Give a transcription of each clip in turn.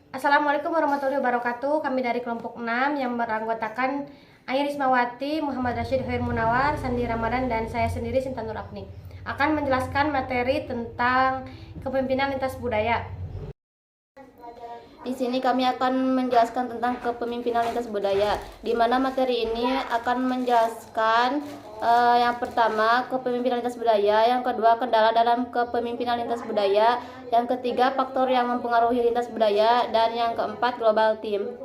Assalamualaikum warahmatullahi wabarakatuh. Kami dari kelompok 6 yang beranggotakan Aya Rismawati, Muhammad Rashid Khair Munawar, Sandi Ramadan, dan saya sendiri Sinta Nur Apni akan menjelaskan materi tentang kepemimpinan lintas budaya. Di sini kami akan menjelaskan tentang kepemimpinan lintas budaya, di mana materi ini akan menjelaskan yang pertama kepemimpinan lintas budaya, yang kedua kendala dalam kepemimpinan lintas budaya, yang ketiga faktor yang mempengaruhi lintas budaya, dan yang keempat global team.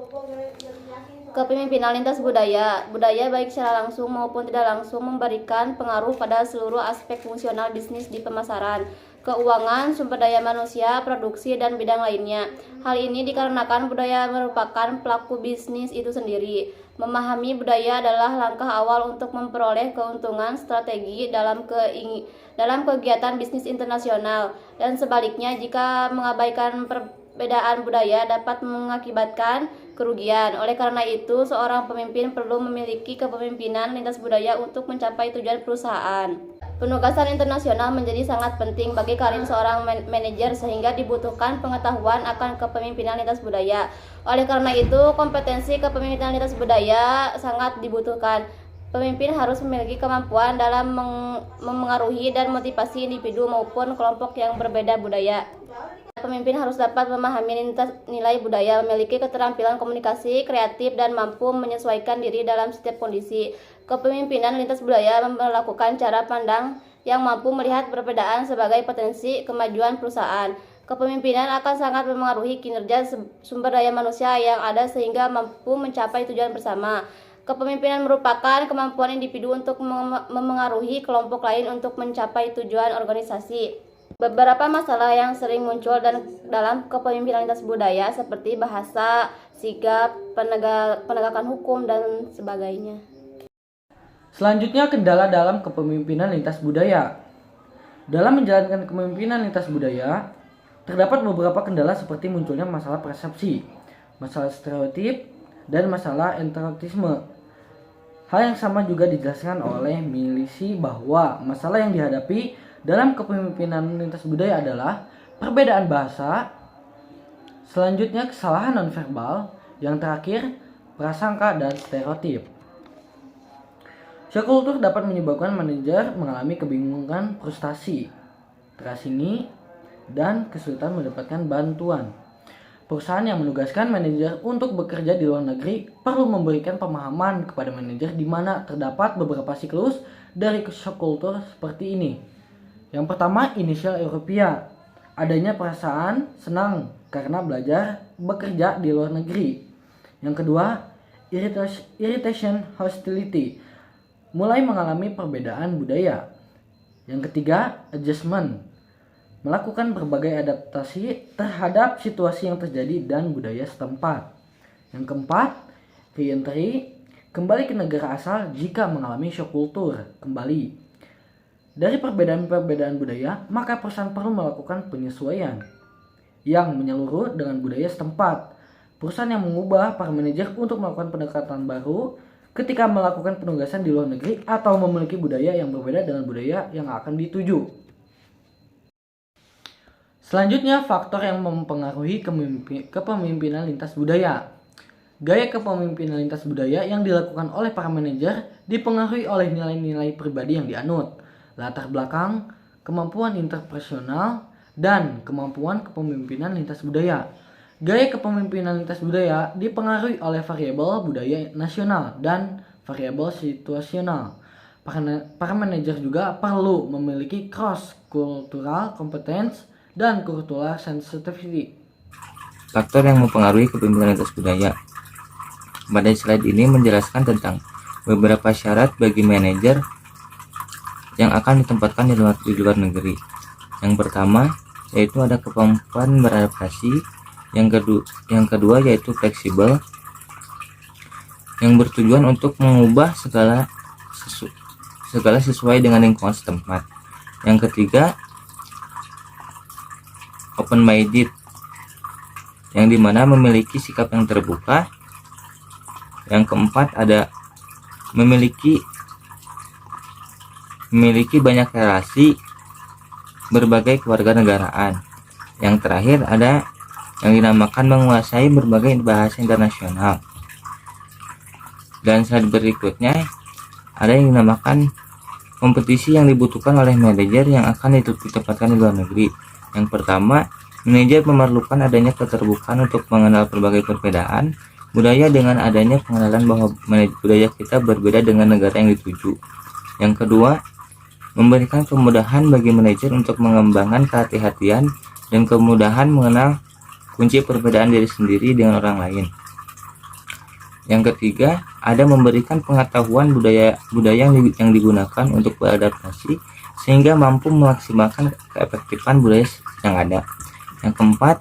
Kepemimpinan lintas budaya, baik secara langsung maupun tidak langsung memberikan pengaruh pada seluruh aspek fungsional bisnis di pemasaran, keuangan, sumber daya manusia, produksi, dan bidang lainnya. Hal ini dikarenakan budaya merupakan pelaku bisnis itu sendiri. Memahami budaya adalah langkah awal untuk memperoleh keuntungan strategi dalam kegiatan bisnis internasional, dan sebaliknya jika mengabaikan perbedaan budaya dapat mengakibatkan kerugian. Oleh karena itu, seorang pemimpin perlu memiliki kepemimpinan lintas budaya untuk mencapai tujuan perusahaan. Penugasan internasional menjadi sangat penting bagi karir seorang manajer, sehingga dibutuhkan pengetahuan akan kepemimpinan lintas budaya. Oleh karena itu, kompetensi kepemimpinan lintas budaya sangat dibutuhkan. Pemimpin harus memiliki kemampuan dalam memengaruhi dan motivasi individu maupun kelompok yang berbeda budaya. Pemimpin harus dapat memahami nilai budaya, memiliki keterampilan komunikasi kreatif, dan mampu menyesuaikan diri dalam setiap kondisi. Kepemimpinan lintas budaya melakukan cara pandang yang mampu melihat perbedaan sebagai potensi kemajuan perusahaan. Kepemimpinan akan sangat memengaruhi kinerja sumber daya manusia yang ada sehingga mampu mencapai tujuan bersama. Kepemimpinan merupakan kemampuan individu untuk memengaruhi kelompok lain untuk mencapai tujuan organisasi. Beberapa masalah yang sering muncul dalam kepemimpinan lintas budaya seperti bahasa, sigap, penegakan hukum, dan sebagainya. Selanjutnya, kendala dalam kepemimpinan lintas budaya. Dalam menjalankan kepemimpinan lintas budaya, terdapat beberapa kendala seperti munculnya masalah persepsi, masalah stereotip, dan masalah enterotisme. Hal yang sama juga dijelaskan oleh Milisi bahwa masalah yang dihadapi dalam kepemimpinan lintas budaya adalah perbedaan bahasa, selanjutnya kesalahan nonverbal, yang terakhir prasangka dan stereotip. Shock culture dapat menyebabkan manajer mengalami kebingungan, frustasi, terasinggi, dan kesulitan mendapatkan bantuan. Perusahaan yang menugaskan manajer untuk bekerja di luar negeri perlu memberikan pemahaman kepada manajer di mana terdapat beberapa siklus dari shock culture seperti ini. Yang pertama, inisial Euphoria, adanya perasaan senang karena belajar bekerja di luar negeri. Yang kedua, irritation hostility, mulai mengalami perbedaan budaya. Yang ketiga, adjustment, melakukan berbagai adaptasi terhadap situasi yang terjadi dan budaya setempat. Yang keempat, re-entry, kembali ke negara asal jika mengalami shock culture kembali. Dari perbedaan-perbedaan budaya, maka perusahaan perlu melakukan penyesuaian yang menyeluruh dengan budaya setempat. Perusahaan yang mengubah para manajer untuk melakukan pendekatan baru ketika melakukan penugasan di luar negeri atau memiliki budaya yang berbeda dengan budaya yang akan dituju. Selanjutnya, faktor yang mempengaruhi kepemimpinan lintas budaya. Gaya kepemimpinan lintas budaya yang dilakukan oleh para manajer dipengaruhi oleh nilai-nilai pribadi yang dianut, latar belakang, kemampuan interpersonal, dan kemampuan kepemimpinan lintas budaya. Gaya kepemimpinan lintas budaya dipengaruhi oleh variabel budaya nasional dan variabel situasional. Para manajer juga perlu memiliki cross-cultural competence dan cultural sensitivity. Faktor yang mempengaruhi kepemimpinan lintas budaya. Pada slide ini menjelaskan tentang beberapa syarat bagi manajer yang akan ditempatkan di luar negeri. Yang pertama yaitu ada kemampuan beradaptasi, yang kedua yaitu fleksibel, yang bertujuan untuk mengubah segala sesuai dengan lingkungan setempat. Yang ketiga open minded, yang dimana memiliki sikap yang terbuka. Yang keempat ada memiliki memiliki banyak relasi berbagai kewarganegaraan. Yang terakhir ada yang dinamakan menguasai berbagai bahasa internasional. Dan slide berikutnya ada yang dinamakan kompetisi yang dibutuhkan oleh manajer yang akan ditempatkan di luar negeri. Yang pertama, manajer memerlukan adanya keterbukaan untuk mengenal berbagai perbedaan budaya dengan adanya pengenalan bahwa budaya kita berbeda dengan negara yang dituju. Yang kedua, memberikan kemudahan bagi manajer untuk mengembangkan kehati-hatian dan kemudahan mengenal kunci perbedaan diri sendiri dengan orang lain. Yang ketiga, ada memberikan pengetahuan budaya yang digunakan untuk beradaptasi sehingga mampu memaksimalkan keefektifan budaya yang ada. Yang keempat,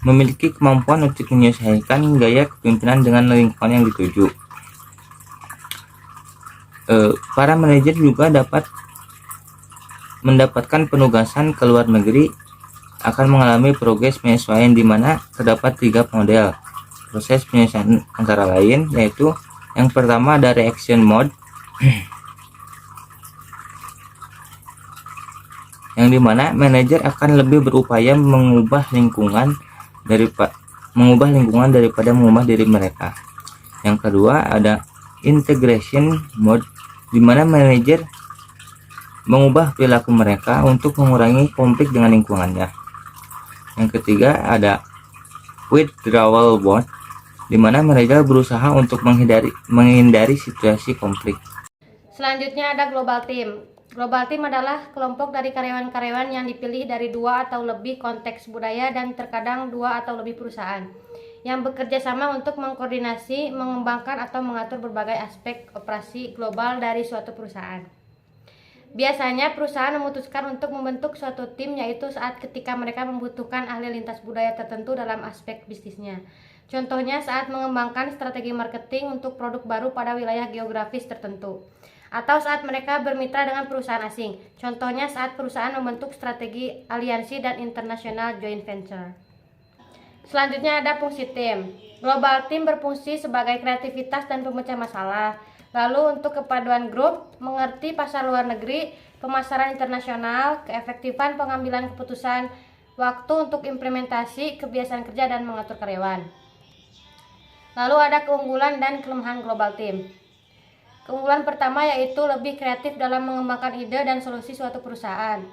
memiliki kemampuan untuk menyesuaikan gaya kepemimpinan dengan lingkungan yang dituju. Para manajer juga dapat mendapatkan penugasan ke luar negeri akan mengalami progres penyesuaian di mana terdapat 3 model proses penyesuaian antara lain, yaitu yang pertama ada reaction mode yang dimana manajer akan lebih berupaya mengubah lingkungan daripada mengubah diri mereka. Yang kedua ada integration mode di mana manajer mengubah perilaku mereka untuk mengurangi konflik dengan lingkungannya. Yang ketiga ada withdrawal mode di mana manajer berusaha untuk menghindari situasi konflik. Selanjutnya ada global team. Global team adalah kelompok dari karyawan-karyawan yang dipilih dari 2 atau lebih konteks budaya dan terkadang 2 atau lebih perusahaan yang bekerja sama untuk mengkoordinasi, mengembangkan atau mengatur berbagai aspek operasi global dari suatu perusahaan. Biasanya perusahaan memutuskan untuk membentuk suatu tim yaitu saat ketika mereka membutuhkan ahli lintas budaya tertentu dalam aspek bisnisnya. Contohnya saat mengembangkan strategi marketing untuk produk baru pada wilayah geografis tertentu. Atau saat mereka bermitra dengan perusahaan asing. Contohnya saat perusahaan membentuk strategi aliansi dan international joint venture. Selanjutnya ada fungsi tim. Global team berfungsi sebagai kreativitas dan pemecah masalah. Lalu untuk kepaduan grup, mengerti pasar luar negeri, pemasaran internasional, keefektifan pengambilan keputusan, waktu untuk implementasi, kebiasaan kerja dan mengatur karyawan. Lalu ada keunggulan dan kelemahan global team. Keunggulan pertama yaitu lebih kreatif dalam mengembangkan ide dan solusi suatu perusahaan.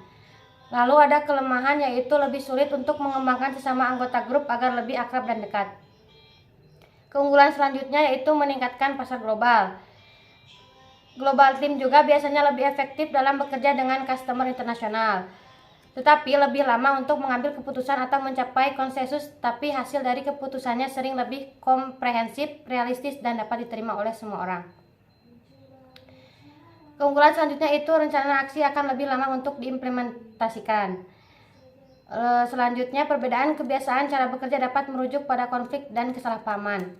Lalu ada kelemahan yaitu lebih sulit untuk mengembangkan sesama anggota grup agar lebih akrab dan dekat. Keunggulan selanjutnya yaitu meningkatkan pasar global. Global team juga biasanya lebih efektif dalam bekerja dengan customer internasional, tetapi lebih lama untuk mengambil keputusan atau mencapai konsensus, tapi hasil dari keputusannya sering lebih komprehensif, realistis, dan dapat diterima oleh semua orang. Keunggulan selanjutnya itu rencana aksi akan lebih lama untuk diimplementasikan. Selanjutnya perbedaan kebiasaan cara bekerja dapat merujuk pada konflik dan kesalahpahaman.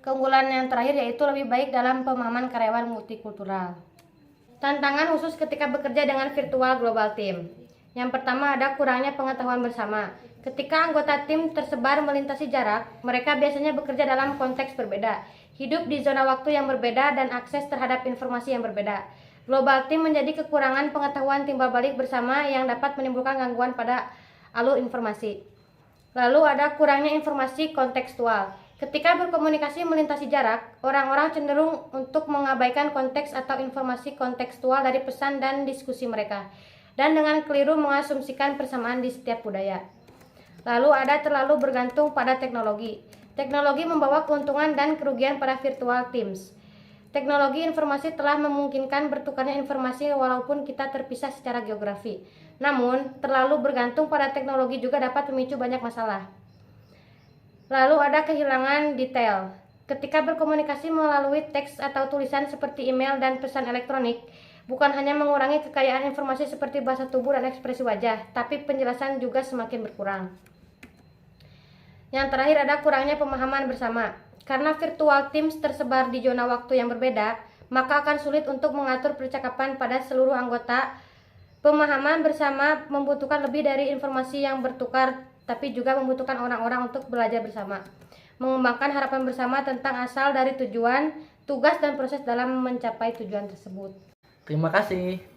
Keunggulan yang terakhir yaitu lebih baik dalam pemahaman karyawan multikultural. Tantangan khusus ketika bekerja dengan virtual global team. Yang pertama ada kurangnya pengetahuan bersama. Ketika anggota tim tersebar melintasi jarak, mereka biasanya bekerja dalam konteks berbeda, hidup di zona waktu yang berbeda dan akses terhadap informasi yang berbeda. Global team menjadi kekurangan pengetahuan timbal balik bersama yang dapat menimbulkan gangguan pada alur informasi. Lalu ada kurangnya informasi kontekstual. Ketika berkomunikasi melintasi jarak, orang-orang cenderung untuk mengabaikan konteks atau informasi kontekstual dari pesan dan diskusi mereka, dan dengan keliru mengasumsikan persamaan di setiap budaya. Lalu ada terlalu bergantung pada teknologi. Teknologi membawa keuntungan dan kerugian pada virtual teams. Teknologi informasi telah memungkinkan bertukarnya informasi walaupun kita terpisah secara geografi. Namun, terlalu bergantung pada teknologi juga dapat memicu banyak masalah. Lalu ada kehilangan detail. Ketika berkomunikasi melalui teks atau tulisan seperti email dan pesan elektronik, bukan hanya mengurangi kekayaan informasi seperti bahasa tubuh dan ekspresi wajah, tapi penjelasan juga semakin berkurang. Yang terakhir ada kurangnya pemahaman bersama. Karena virtual teams tersebar di zona waktu yang berbeda, maka akan sulit untuk mengatur percakapan pada seluruh anggota. Pemahaman bersama membutuhkan lebih dari informasi yang bertukar, tapi juga membutuhkan orang-orang untuk belajar bersama, mengembangkan harapan bersama tentang asal dari tujuan, tugas, dan proses dalam mencapai tujuan tersebut. Terima kasih.